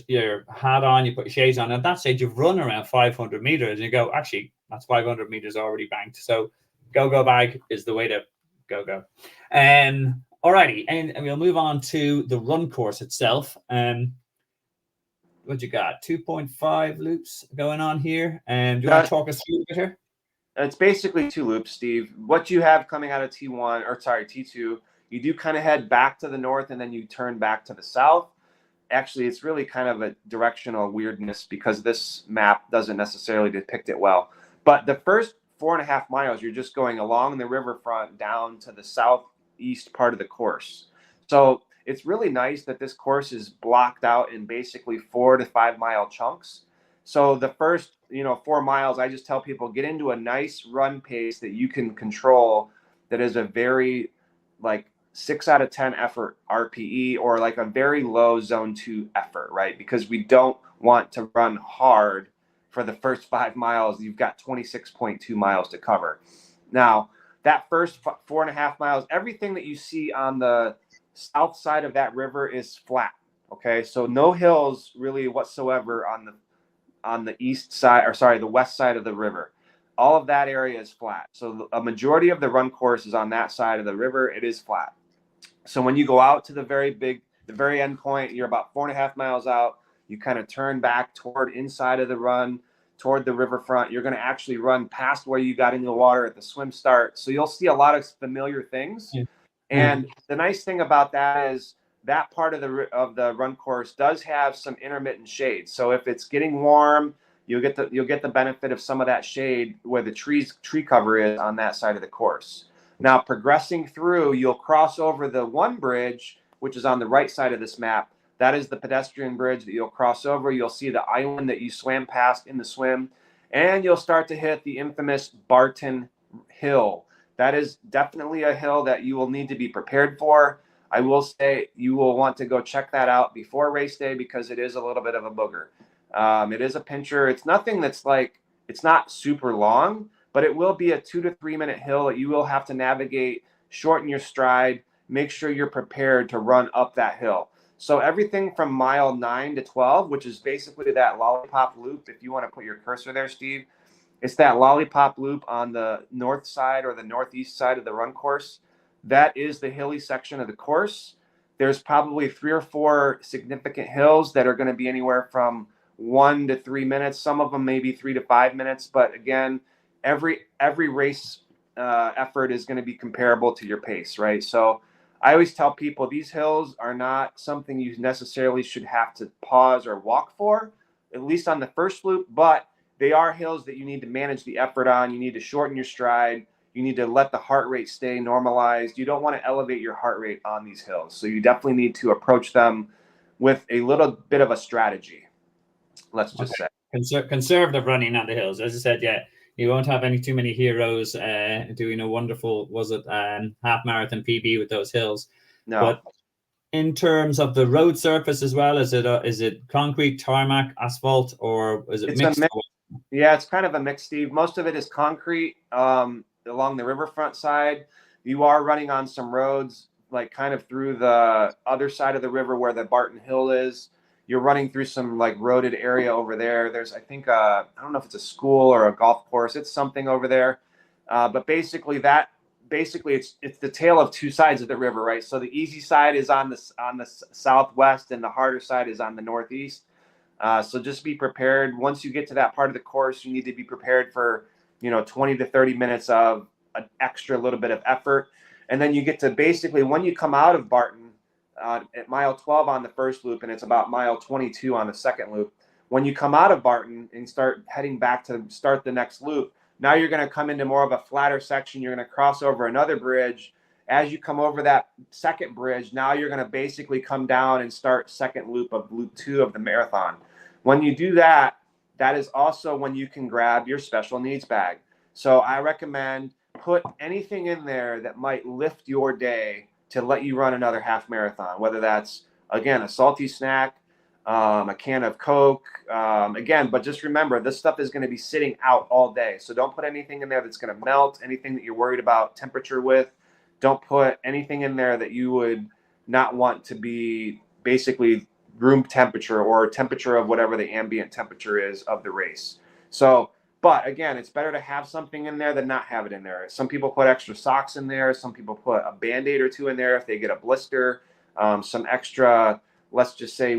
your hat on, you put your shades on. At that stage, you've run around 500 meters, and you go, actually, that's 500 meters already banked. So go bag is the way to go. Alrighty, and we'll move on to the run course itself. What you got? 2.5 loops going on here. Do you want to talk us through it here? It's basically 2 loops, Steve. What you have coming out of T2, you do kind of head back to the north, and then you turn back to the south. Actually, it's really kind of a directional weirdness, because this map doesn't necessarily depict it well. But the first 4.5 miles, you're just going along the riverfront down to the southeast part of the course. So it's really nice that this course is blocked out in basically 4 to 5 mile chunks. So the first 4 miles, I just tell people, get into a nice run pace that you can control, that is a very 6 out of 10 effort RPE, or like a very low zone 2 effort, right? Because we don't want to run hard for the first 5 miles. You've got 26.2 miles to cover. Now, that first 4.5 miles, everything that you see on the south side of that river is flat. Okay, so no hills really whatsoever on the east side, or sorry, the west side of the river. All of that area is flat. So a majority of the run course is on that side of the river. It is flat. So when you go out to the very end point, you're about 4.5 miles out. You kind of turn back toward inside of the run, toward the riverfront. You're going to actually run past where you got into the water at the swim start. So you'll see a lot of familiar things. Yeah. And the nice thing about that is that part of the run course does have some intermittent shade. So if it's getting warm, you'll get the benefit of some of that shade where the tree cover is on that side of the course. Now, progressing through, you'll cross over the one bridge, which is on the right side of this map. That is the pedestrian bridge that you'll cross over. You'll see the island that you swam past in the swim, and you'll start to hit the infamous Barton Hill. That is definitely a hill that you will need to be prepared for. I will say you will want to go check that out before race day, because it is a little bit of a booger. It is a pincher. It's nothing that's it's not super long, but it will be a 2 to 3 minute hill that you will have to navigate, shorten your stride, make sure you're prepared to run up that hill. So everything from mile 9 to 12, which is basically that lollipop loop, if you want to put your cursor there, Steve, it's that lollipop loop on the north side or the northeast side of the run course. That is the hilly section of the course. There's probably 3 or 4 significant hills that are going to be anywhere from 1 to 3 minutes. Some of them maybe 3 to 5 minutes. But again, every race effort is going to be comparable to your pace, right? So I always tell people these hills are not something you necessarily should have to pause or walk for, at least on the first loop, but they are hills that you need to manage the effort on. You need to shorten your stride. You need to let the heart rate stay normalized. You don't want to elevate your heart rate on these hills. So you definitely need to approach them with a little bit of a strategy, let's just say. Conservative running on the hills. As I said, yeah, you won't have too many heroes doing a wonderful, half marathon PB with those hills. No. But In terms of the road surface as well, is it concrete, tarmac, asphalt, or is it It's a mixed? mix. Yeah, it's kind of a mix, Steve. Most of it is concrete along the riverfront side. You are running on some roads, like kind of through the other side of the river where the Barton Hill is. You're running through some like roaded area over there. There's, I think, I don't know if it's a school or a golf course. It's something over there. But basically, it's the tale of two sides of the river, right? So the easy side is on the southwest, and the harder side is on the northeast. So just be prepared. Once you get to that part of the course, you need to be prepared for, 20 to 30 minutes of an extra little bit of effort. And then you get to basically, when you come out of Barton at mile 12 on the first loop, and it's about mile 22 on the second loop, when you come out of Barton and start heading back to start the next loop, now you're going to come into more of a flatter section. You're going to cross over another bridge. As you come over that second bridge, now you're going to basically come down and start second loop of loop 2 of the marathon. When you do that, that is also when you can grab your special needs bag. So I recommend put anything in there that might lift your day to let you run another half marathon, whether that's, again, a salty snack, a can of Coke, again, but just remember, this stuff is going to be sitting out all day. So don't put anything in there that's going to melt, anything that you're worried about temperature with. Don't put anything in there that you would not want to be basically room temperature or temperature of whatever the ambient temperature is of the race. So, but again, it's better to have something in there than not have it in there. Some people put extra socks in there. Some people put a Band-Aid or two in there if they get a blister, some extra, let's just say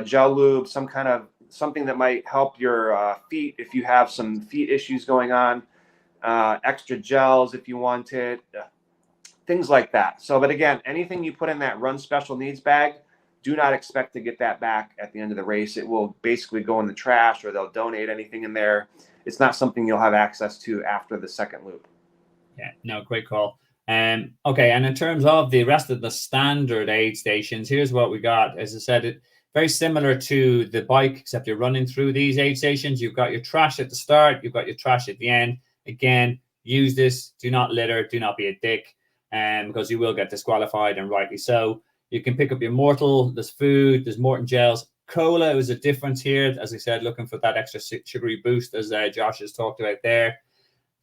gel lube, something that might help your feet if you have some feet issues going on, extra gels if you want it, things like that. So, but again, anything you put in that run special needs bag, do not expect to get that back at the end of the race. It will basically go in the trash, or they'll donate anything in there. It's not something you'll have access to after the second loop. Yeah, no, great call. Okay, and in terms of the rest of the standard aid stations, here's what we got. As I said, it very similar to the bike, except you're running through these aid stations. You've got your trash at the start, you've got your trash at the end. Again, use this. Do not litter. Do not be a dick, because you will get disqualified, and rightly so. You can pick up your Mortal. There's food. There's Morton gels. Cola is a difference here. As I said, looking for that extra sugary boost, as Josh has talked about there.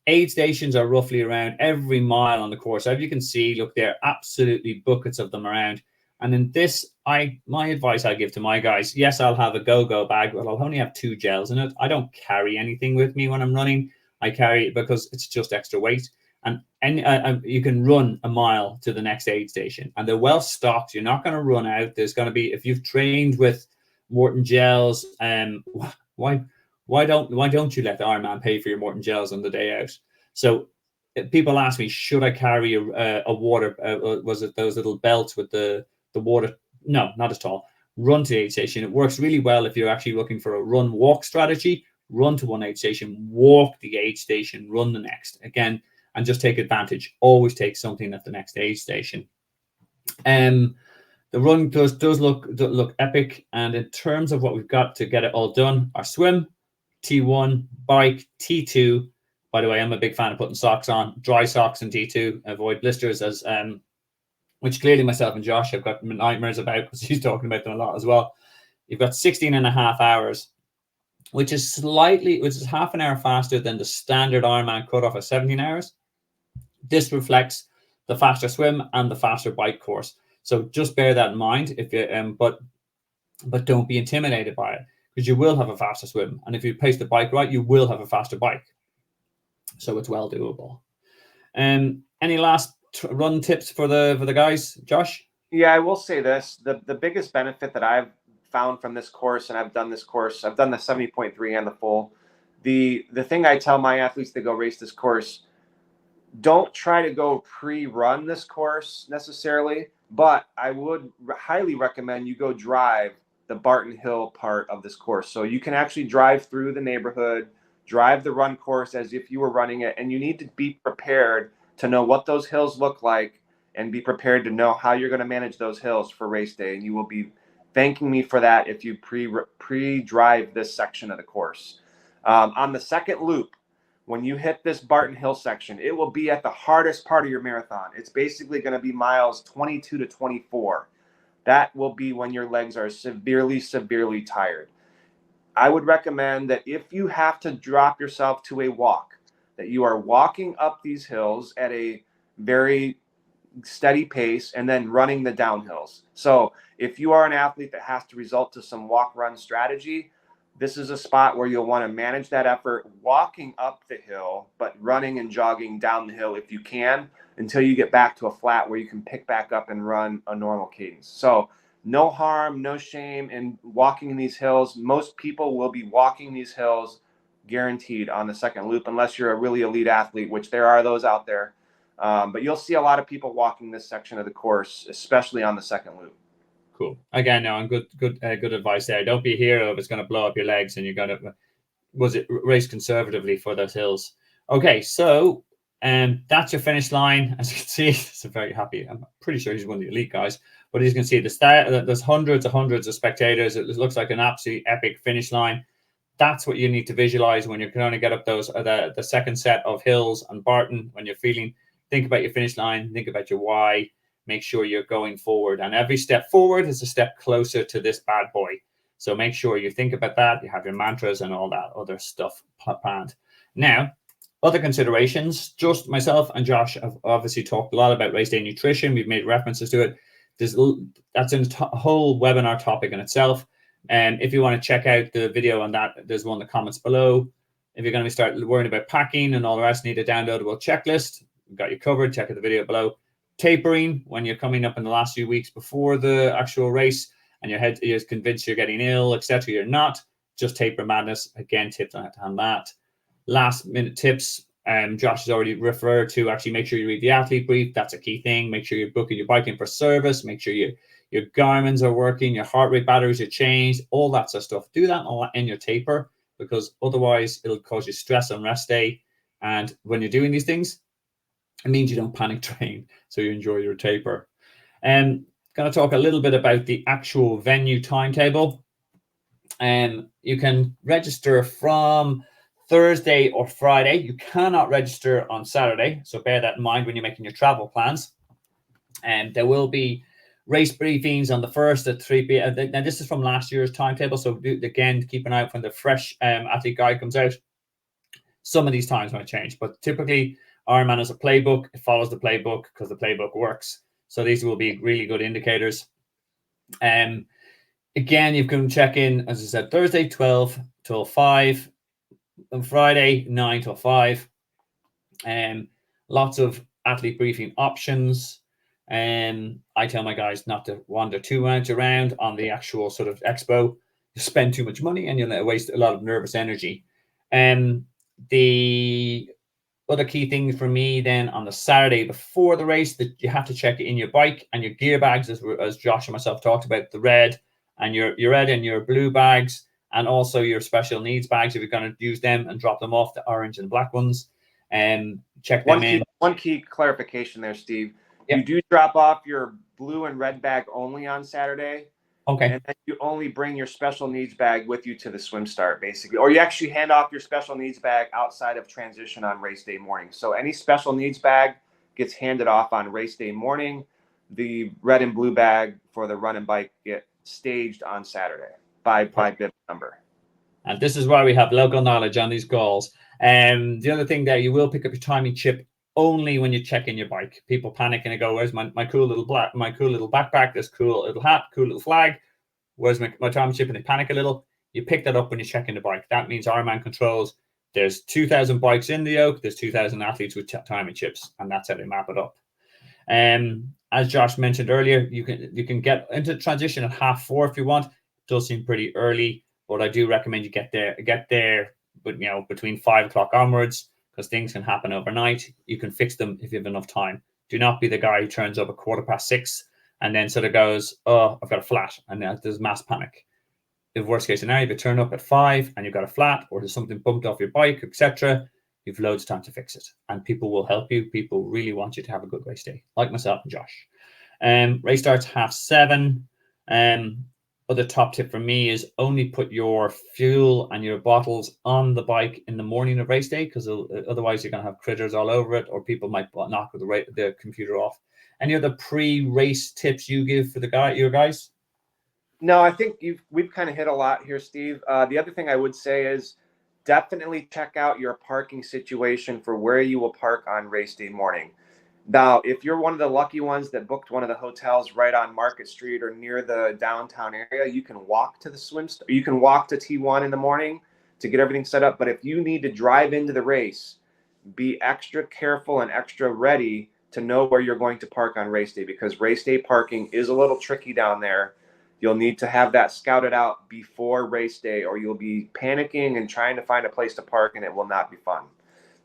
Aid stations are roughly around every mile on the course. As you can see, look, there are absolutely buckets of them around. And in this, my advice I give to my guys, yes, I'll have a go-go bag, but I'll only have 2 gels in it. I don't carry anything with me when I'm running. I carry it because it's just extra weight. And you can run a mile to the next aid station, and they're well stocked. You're not going to run out. There's going to be, if you've trained with Morton gels, why don't you let the Ironman pay for your Morton gels on the day out? So people ask me, should I carry a water? Was it those little belts with the water? No, not at all. Run to the aid station. It works really well if you're actually looking for a run-walk strategy. Run to one aid station, walk the aid station, run the next. Again, and just take advantage. Always take something at the next aid station. The run does look epic. And in terms of what we've got to get it all done, our swim, T1, bike, T2. By the way, I'm a big fan of putting socks on, dry socks in T2, avoid blisters, as which clearly myself and Josh have got nightmares about, because he's talking about them a lot as well. You've got 16 and a half hours, which is half an hour faster than the standard Ironman cutoff of 17 hours. This reflects the faster swim and the faster bike course. So just bear that in mind. If you but don't be intimidated by it, because you will have a faster swim, and if you pace the bike right, you will have a faster bike. So it's well doable. Any last run tips for the guys, Josh? Yeah, I will say this: the biggest benefit that I've found from this course, and I've done this course, I've done the 70.3 and the full. The thing I tell my athletes to go race this course: don't try to go pre-run this course necessarily, but I would highly recommend you go drive the Barton Hill part of this course. So you can actually drive through the neighborhood, drive the run course as if you were running it, and you need to be prepared to know what those hills look like and be prepared to know how you're going to manage those hills for race day. And you will be thanking me for that if you pre-drive this section of the course. On the second loop, when you hit this Barton Hill section, it will be at the hardest part of your marathon. It's basically going to be miles 22 to 24. That will be when your legs are severely, severely tired. I would recommend that if you have to drop yourself to a walk, that you are walking up these hills at a very steady pace and then running the downhills. So if you are an athlete that has to resort to some walk run strategy, this is a spot where you'll want to manage that effort walking up the hill, but running and jogging down the hill if you can, until you get back to a flat where you can pick back up and run a normal cadence. So no harm, no shame in walking in these hills. Most people will be walking these hills guaranteed on the second loop, unless you're a really elite athlete, which there are those out there. But you'll see a lot of people walking this section of the course, especially on the second loop. Cool. Again, no, good advice there. Don't be a hero if it's going to blow up your legs and you're going to, race conservatively for those hills. Okay, so that's your finish line. As you can see, it's a very happy. I'm pretty sure he's one of the elite guys, but as you can see, there's hundreds of spectators. It looks like an absolutely epic finish line. That's what you need to visualize when you're going to get up those the second set of hills and Barton. When you're feeling, think about your finish line, think about your why. Make sure you're going forward, and every step forward is a step closer to this bad boy. So make sure you think about that. You have your mantras and all that other stuff planned. Now, other considerations. Just myself and Josh have obviously talked a lot about race day nutrition. We've made references to it. That's a whole webinar topic in itself. And if you want to check out the video on that, there's one in the comments below. If you're going to start worrying about packing and all the rest, need a downloadable checklist. We've got you covered. Check out the video below. Tapering when you're coming up in the last few weeks before the actual race and your head is convinced you're getting ill, etc. You're not. Just taper madness. Again, tips on that. Last minute tips. Josh has already referred to actually make sure you read the athlete brief. That's a key thing. Make sure you're booking your bike in for service. Make sure your Garmin's are working, your heart rate batteries are changed, all that sort of stuff. Do that in your taper, because otherwise it'll cause you stress on rest day. And when you're doing these things, it means you don't panic train, so you enjoy your taper. Going to talk a little bit about the actual venue timetable. You can register from Thursday or Friday. You cannot register on Saturday, so bear that in mind when you're making your travel plans. And there will be race briefings on the 1st at 3 p.m. Now, this is from last year's timetable, so again, keep an eye out when the fresh athlete guide comes out. Some of these times might change, but typically Ironman is a playbook. It follows the playbook because the playbook works. So these will be really good indicators. Again, you can check in, as I said, Thursday 12 till 5, and Friday 9 till 5. Lots of athlete briefing options. I tell my guys not to wander too much around on the actual sort of expo. You spend too much money and you'll waste a lot of nervous energy. The other key thing for me then on the Saturday before the race, that you have to check in your bike and your gear bags, as Josh and myself talked about, the red and your red and your blue bags, and also your special needs bags if you're going to use them, and drop them off, the orange and black ones. Check them in. One key clarification there, Steve. Yep. You do drop off your blue and red bag only on Saturday. Okay. And then you only bring your special needs bag with you to the swim start, basically. Or you actually hand off your special needs bag outside of transition on race day morning. So any special needs bag gets handed off on race day morning. The red and blue bag for the run and bike get staged on Saturday by bib number. And this is why we have local knowledge on these calls. The other thing there, you will pick up your timing chip only when you check in your bike. People panic and they go, "Where's my cool little backpack? This cool little hat, cool little flag. Where's my timing chip?" And they panic a little. You pick that up when you check in the bike. That means Ironman controls. There's 2,000 bikes in the yoke. There's 2,000 athletes with timing chips, and that's how they map it up. As Josh mentioned earlier, you can get into transition at 4:30 if you want. It does seem pretty early, but I do recommend you get there, but between 5 o'clock onwards, because things can happen overnight. You can fix them if you have enough time. Do not be the guy who turns up at 6:15 and then sort of goes, "Oh, I've got a flat," and there's mass panic. If worst case scenario, if you turn up at 5 and you've got a flat, or there's something bumped off your bike, etc., you've loads of time to fix it, and people will help you. People really want you to have a good race day, like myself and Josh. Race starts 7:30. Other top tip for me is only put your fuel and your bottles on the bike in the morning of race day, because otherwise you're going to have critters all over it, or people might knock the computer off. Any other pre-race tips you give for your guys? No, I think we've kind of hit a lot here, Steve. The other thing I would say is definitely check out your parking situation for where you will park on race day morning. Now, if you're one of the lucky ones that booked one of the hotels right on Market Street or near the downtown area, you can walk to the you can walk to T1 in the morning to get everything set up. But if you need to drive into the race, be extra careful and extra ready to know where you're going to park on race day, because race day parking is a little tricky down there. You'll need to have that scouted out before race day, or you'll be panicking and trying to find a place to park, and it will not be fun.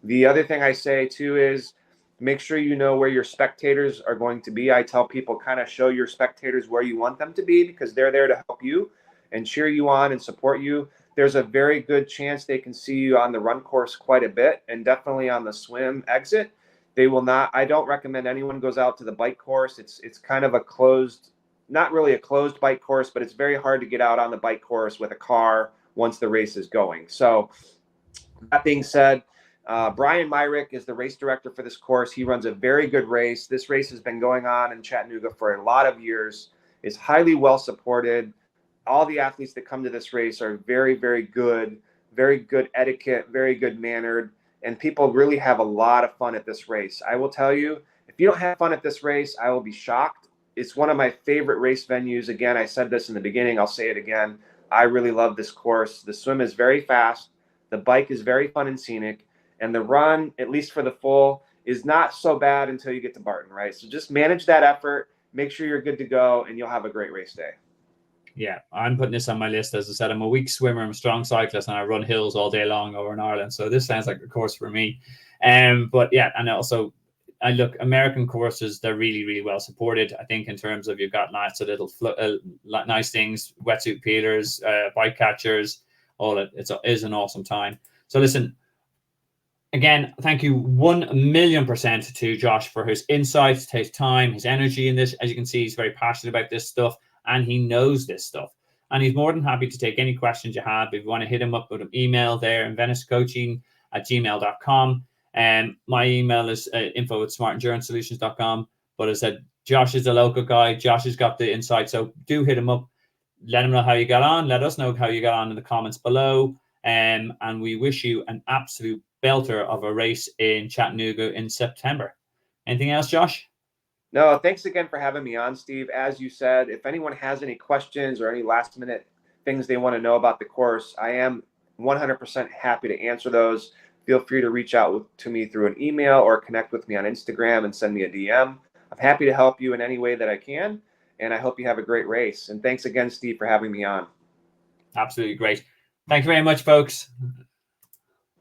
The other thing I say too is make sure you know where your spectators are going to be. I tell people kind of show your spectators where you want them to be, because they're there to help you and cheer you on and support you. There's a very good chance they can see you on the run course quite a bit, and definitely on the swim exit. They will not. I don't recommend anyone goes out to the bike course. It's kind of a closed, not really a closed bike course, but it's very hard to get out on the bike course with a car once the race is going. So that being said, Brian Myrick is the race director for this course. He runs a very good race. This race has been going on in Chattanooga for a lot of years. It's highly well supported. All the athletes that come to this race are very, very good etiquette, very good mannered, and people really have a lot of fun at this race. I will tell you, if you don't have fun at this race, I will be shocked. It's one of my favorite race venues. Again, I said this in the beginning. I'll say it again. I really love this course. The swim is very fast. The bike is very fun and scenic. And the run, at least for the full, is not so bad until you get to Barton, right? So just manage that effort. Make sure you're good to go, and you'll have a great race day. Yeah, I'm putting this on my list. As I said, I'm a weak swimmer. I'm a strong cyclist, and I run hills all day long over in Ireland. So this sounds like a course for me. But yeah, and also I look, American courses, they're really, really well supported. I think in terms of, you've got lots of little nice things, wetsuit peelers, bike catchers, all it is an awesome time. So listen, again, thank you 1,000,000% to Josh for his insights, his time, his energy in this. As you can see, he's very passionate about this stuff, and he knows this stuff. And he's more than happy to take any questions you have. If you want to hit him up with an email there, veniscoaching@gmail.com. And my email is info@smartenduranceSolutions.com. But as I said, Josh is a local guy. Josh has got the insight. So do hit him up. Let him know how you got on. Let us know how you got on in the comments below. And we wish you an absolute belter of a race in Chattanooga in September. Anything else, Josh? No, thanks again for having me on, Steve. As you said, if anyone has any questions or any last minute things they want to know about the course, I am 100% happy to answer those. Feel free to reach out to me through an email or connect with me on Instagram and send me a DM. I'm happy to help you in any way that I can, and I hope you have a great race. And thanks again, Steve, for having me on. Absolutely great. Thank you very much, folks.